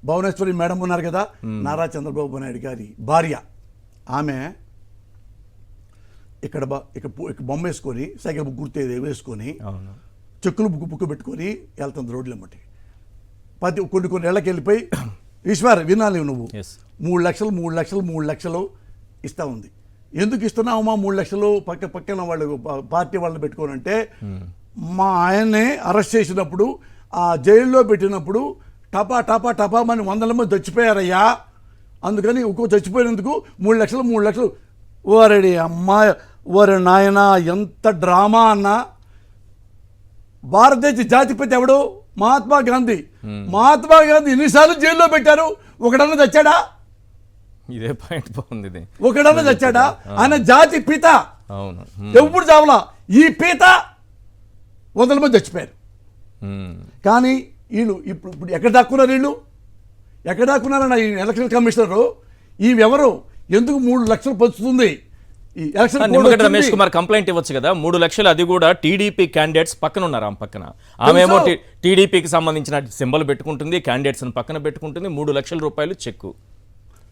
Bhuvaneswari madam ఉన్నారు కదా, నారా చంద్రబాబు నాయుడు గారి భార్య, ఆమె ఇక్కడ బొమ్మ వేసుకొని సైకిల్ బుక్ గుర్తు వేసుకొని చెక్కులు బుక్కు పెట్టుకొని వెళ్తుంది రోడ్లు ఎమ్మటి. కొన్ని ఏళ్ళకి వెళ్ళిపోయి ఈశ్వర్ వినాలి నువ్వు 3 లక్షలు ఇస్తా ఉంది. ఎందుకు ఇస్తున్నావమ్మా 3 లక్షలు పక్కన వాళ్ళు పార్టీ వాళ్ళని పెట్టుకోనంటే, మా ఆయన్నే అరెస్ట్ చేసినప్పుడు ఆ జైల్లో పెట్టినప్పుడు టపా మని 100 మంది చచ్చిపోయారయ్యా, అందుకని చచ్చిపోయినందుకు 3 లక్షలు. ఓరడి అమ్మాయి, ఓరే నాయన, ఎంత డ్రామా అన్నా. భారతదేశ జాతిపతి ఎవడు? మహాత్మా గాంధీ ఎన్నిసార్లు జైల్లో పెట్టారు? ఒకడన్నా చచ్చాడా? ఇదే పాయింట్ బాగుంది. ఒకడన్నా చచ్చాడా? ఆయన జాతి పిత, ఎప్పుడు చావలా. ఈ పిత 100 మంది చచ్చిపోయారు. కానీ వీళ్ళు ఇప్పుడు ఎక్కడ దాక్కున్నారు? ఎక్కడ దాక్కున్నారన్న ఈ ఎలక్షన్ కమిషనరు? ఈవెవరు? ఎందుకు 3 లక్షలు పంచుతుంది? నిమ్మగడ్డ రమేష్ కుమార్ కంప్లైంట్ ఇవ్వచ్చు కదా, 3 లక్షలు, అది కూడా టీడీపీ క్యాండిడేట్స్ పక్కన ఉన్నారు. ఆమె పక్కన ఆమెమో టీడీపీకి సంబంధించిన సింబల్ పెట్టుకుంటుంది, క్యాండిడేట్స్ పక్కన పెట్టుకుంటుంది. 3 లక్షల రూపాయలు చెక్కు.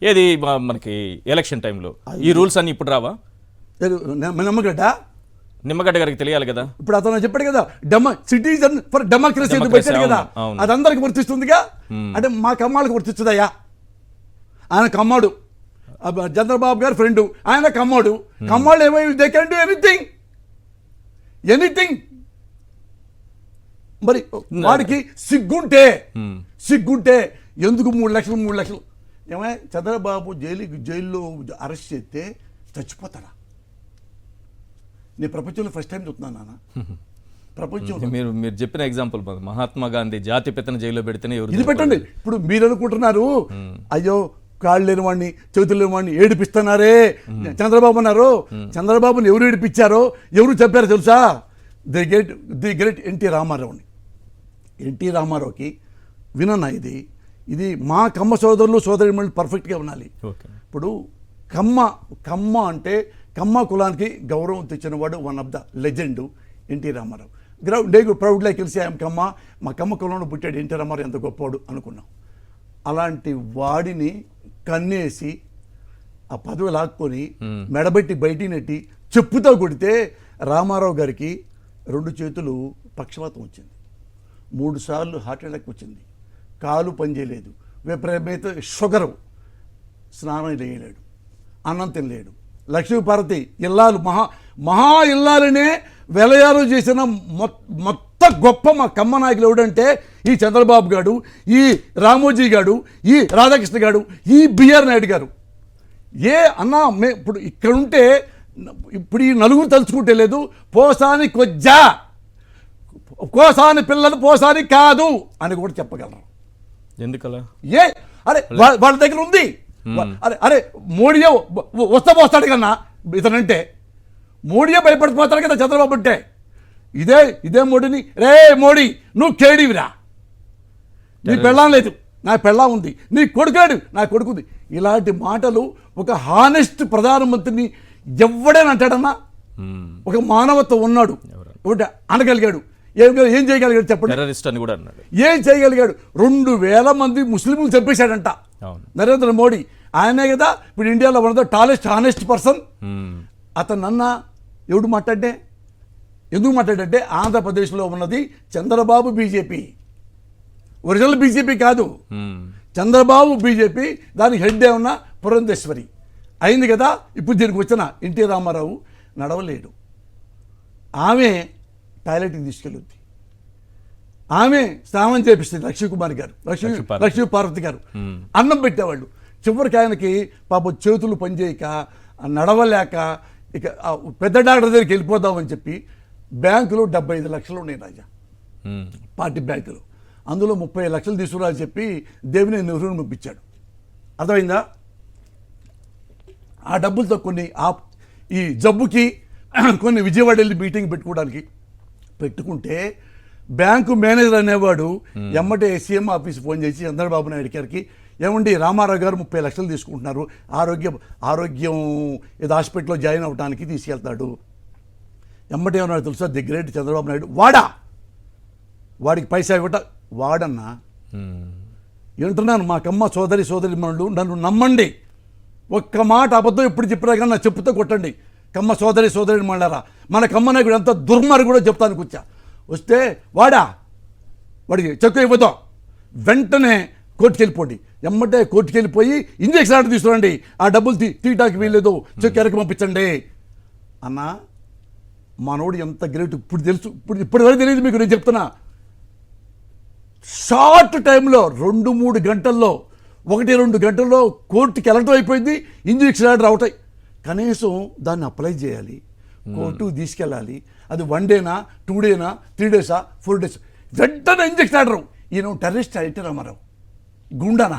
ఏది మనకి ఎలక్షన్ టైంలో ఈ రూల్స్ అన్ని ఇప్పుడు రావా? నిమ్మగడ్డ గారికి తెలియాలి కదా. ఇప్పుడు అతను చెప్పాడు కదా, సిటిజన్ ఫర్ డెమోక్రసీ పెట్టాడు కదా, అది అందరికి వర్తిస్తుందిగా. అంటే మా కమ్మాళ్ళకి వర్తిస్తుందయ్యా. ఆయన కమ్మాడు, చంద్రబాబు గారి ఫ్రెండ్, ఆయన కమ్మాడు. ఏమైంది? They can do anything. మరి వాడికి సిగ్గుంటే ఎందుకు 3 లక్షలు? ఏమై చంద్రబాబు జైల్లో అరెస్ట్ చేస్తే చచ్చిపోతాడా? నేను ప్రపంచంలో ఫస్ట్ టైం చూస్తున్నాను నాన్న. ప్రపంచంలో మీరు చెప్పిన ఎగ్జాంపుల్ మహాత్మా గాంధీ జాతిపితను జైల్లో పెడితేనే ఇది పెట్టండి. ఇప్పుడు మీరు అనుకుంటున్నారు, అయ్యో కాళ్ళు లేని వాడిని, చేతులు లేని వాడిని ఏడిపిస్తున్నారే చంద్రబాబు అన్నారు. చంద్రబాబుని ఎవరు ఏడిపించారో, ఎవరు చెప్పారో తెలుసా? ది గ్రేట్ ఎన్టీ రామారావుని. ఎన్టీ రామారావుకి వినన్నా, ఇది మా కమ్మ సోదరులు సోదరిమణులు పర్ఫెక్ట్గా వినాలి. ఇప్పుడు కమ్మ అంటే కమ్మ కులానికి గౌరవం తెచ్చినవాడు, one of the legend NT Rama Rao. Proud like తెలిసి ఆయన కమ్మ, మా కమ్మ కులంలో పుట్టాడు ఎన్టీ రామారావు, ఎంత గొప్పవాడు అనుకున్నాం. అలాంటి వాడిని కన్నేసి ఆ పదవి లాక్కొని మెడబెట్టి బయటికి నెట్టి చెప్పుతో కొడితే రామారావు గారికి 2 చేతులు పక్షవాతం వచ్చింది, 3 సార్లు హార్ట్ అటాక్ వచ్చింది, కాలు పనిచేయలేదు, విపరీత షుగరు, స్నానం చేయలేడు, అన్నం తినలేడు. లక్ష్మీపార్వతి ఇల్లాలు మహా ఇల్లాలనే వెలయాలు చేసిన మొత్తం గొప్ప మా కమ్మ నాయకులు ఎవడంటే ఈ చంద్రబాబు గారు, ఈ రామోజీ గారు, ఈ రాధాకృష్ణ గారు, ఈ బిఆర్ నాయుడు గారు. అన్నా ఇప్పుడు ఇక్కడ ఉంటే ఇప్పుడు ఈ నలుగురు తలుచుకుంటే లేదు, పోసాని కొజ్జా, కోసాని పిల్లలు పోసాని కాదు అని కూడా చెప్పగలరు. ఎందుకలా? అరే వాళ్ళ దగ్గర ఉంది. అరే మోడీయే వస్తాడు కన్నా ఇతనంటే, మోడీయే భయపడిపోతాడు కదా చంద్రబాబు అంటే. ఇదే మోడీని, రే మోడీ నువ్వు కేడివిరా, నీ పెళ్ళాం లేదు, నా పెళ్ళాం ఉంది, నీ కొడుకాడు, నా కొడుకుంది. ఇలాంటి మాటలు ఒక హానెస్ట్ ప్రధానమంత్రిని ఎవడైనా అంటాడన్నా? ఒక మానవత్వం ఉన్నాడు, అనగలిగాడు. ఏం చేయగలిగాడు చెప్పండి? ఏం చేయగలిగాడు? 2000 మంది ముస్లింలు చంపేశాడంట నరేంద్ర మోడీ. ఆయనే కదా ఇప్పుడు ఇండియాలో one of the tallest honest person. అతను ఎవడు మాట్లాడే? ఎందుకు మాట్లాడంటే ఆంధ్రప్రదేశ్లో ఉన్నది చంద్రబాబు బీజేపీ, ఒరిజినల్ బీజేపీ కాదు, చంద్రబాబు బీజేపీ. దానికి హెడ్ ఏమన్నా పురంధేశ్వరి అయింది కదా. ఇప్పుడు దీనికి వచ్చిన ఎన్టీ రామారావు నడవలేడు, ఆమె టాయిలెట్కి తీసుకెళ్ళుద్ది, ఆమె స్నానం చేపిస్తుంది లక్ష్మీకుమారి గారు, లక్ష్మీ పార్వతి గారు, అన్నం పెట్టేవాళ్ళు. చివరికి ఆయనకి పాపం చేతులు పనిచేయక నడవలేక ఇక పెద్ద డాక్టర్ దగ్గరికి వెళ్ళిపోదామని చెప్పి బ్యాంకులో 75 లక్షలు ఉన్నాయి రాజా, పార్టీ బ్యాంకులో. అందులో 30 లక్షలు తీసుకురా చెప్పి దేవినేని నెహ్రూని పంపించాడు. అర్థమైందా? ఆ డబ్బులతో కొన్ని ఈ జబ్బుకి కొన్ని విజయవాడ వెళ్ళి మీటింగ్ పెట్టుకుంటే బ్యాంకు మేనేజర్ అనేవాడు ఎమ్మటే సీఎం ఆఫీస్ ఫోన్ చేసి చంద్రబాబు నాయుడు గారికి, ఏమండి రామారావు గారు 30 లక్షలు తీసుకుంటున్నారు, ఆరోగ్యం ఏదో హాస్పిటల్లో జాయిన్ అవ్వడానికి తీసుకెళ్తాడు. ఎమ్మటే ఏమన్నాడు తెలుసా? ది గ్రేట్ చంద్రబాబు నాయుడు వాడికి పైసా ఇవ్వట వాడన్నా. వింటున్నాను మా కమ్మ సోదరి మనులు నన్ను నమ్మండి, ఒక్క మాట అబద్ధం ఎప్పుడు చెప్పినా కానీ నా చెప్పుతో కొట్టండి. కమ్మ సోదరి మళ్ళారా, మన కమ్మ నాయకుడు ఎంత దుర్మార్గుడు కూడా చెప్తాను కూర్చా. వస్తే వాడికి చెక్కు ఇవ్వదాం, వెంటనే కోర్టుకి వెళ్ళిపోండి. ఎమ్మటే కోర్టుకి వెళ్ళిపోయి ఇంజక్షన్ ఆర్డర్ తీసుకురండి, ఆ డబ్బులు తీయటానికి వీల్లేదు, చెక్కు ఎరకి పంపించండి అన్న. మనోడు ఎంత గ్రేట్ ఇప్పుడు తెలుసు, ఇప్పటివరకు తెలియదు మీకు. నేను చెప్తున్నా, షార్ట్ టైంలో 2-3 గంటల్లో 1-2 గంటల్లో కోర్టుకి వెళ్ళటం అయిపోయింది, ఇంజక్షన్ ఆర్డర్ అవుతాయి. కనీసం దాన్ని అప్లై చేయాలి, కోర్టుకు తీసుకెళ్ళాలి. అది 1 డేనా 2 డేనా 3 డేసా 4 డేస్, వెంటనే ఇంజక్షన్ ఆర్డర్. ఈయన టెర్రరిస్ట్ అయితే రామారావు గుండానా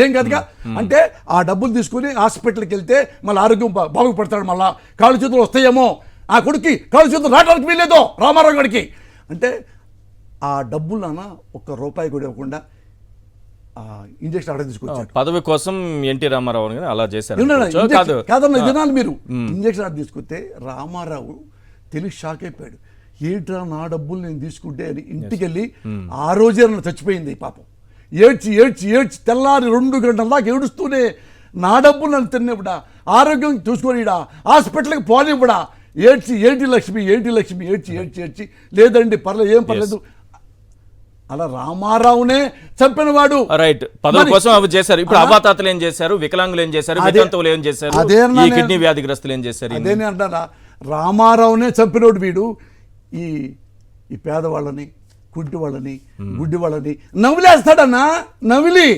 ఏం కాదుగా. అంటే ఆ డబ్బులు తీసుకుని హాస్పిటల్కి వెళ్తే మళ్ళీ ఆరోగ్యం బాగుపడతాడు, మళ్ళా కాళ్ళు చేతులు వస్తాయేమో, ఆ కొడుక్కి కాళ్ళు చేతులు రావడానికి వీల్లేదో రామారావు గారికి. అంటే ఆ డబ్బులన్నా ₹1 కూడా ఇవ్వకుండా ఇంజక్షన్ ఆర్డర్ తీసుకొచ్చారు. పదవి కోసం ఎన్టీ రామారావు అని అలా చేశారు. కాదన్న జనాలు మీరు ఇంజక్షన్ ఆర్డర్ తీసుకుంటే రామారావు తెలిసి షాక్ అయిపోయాడు. ఏంట్రా నా డబ్బులు నేను తీసుకుంటే అని ఇంటికి వెళ్ళి ఆ రోజే నన్ను చచ్చిపోయింది పాపం. ఏడ్చి తెల్లారి 2 గంటల దాకా ఏడుస్తూనే నా డబ్బులు నన్ను తిన్నివ్వడా, ఆరోగ్యం చూసుకొనిడా, హాస్పిటల్కి పోనివ్వడా, ఏంటి లక్ష్మి ఏడ్చి లేదండి పర్లేదు, ఏం పర్లేదు. అలా రామారావునే చంపిన వాడు. రైట్, పదవి కోసం అవి చేశారు. ఇప్పుడు అవాతాతలు ఏం చేశారు, వికలాంగులు ఏం చేశారు, వితంతువులు ఏం చేశారు, ఈ కిడ్నీ వ్యాధిగ్రస్తులు ఏం చేశారు. అదేనే అంటారా, రామారావునే చంపినోడు వీడు. ఈ పేదవాళ్ళని, కుంటి వాళ్ళని, గుడ్డి వాళ్ళని నవ్వులేస్తాడన్నా, నవిలి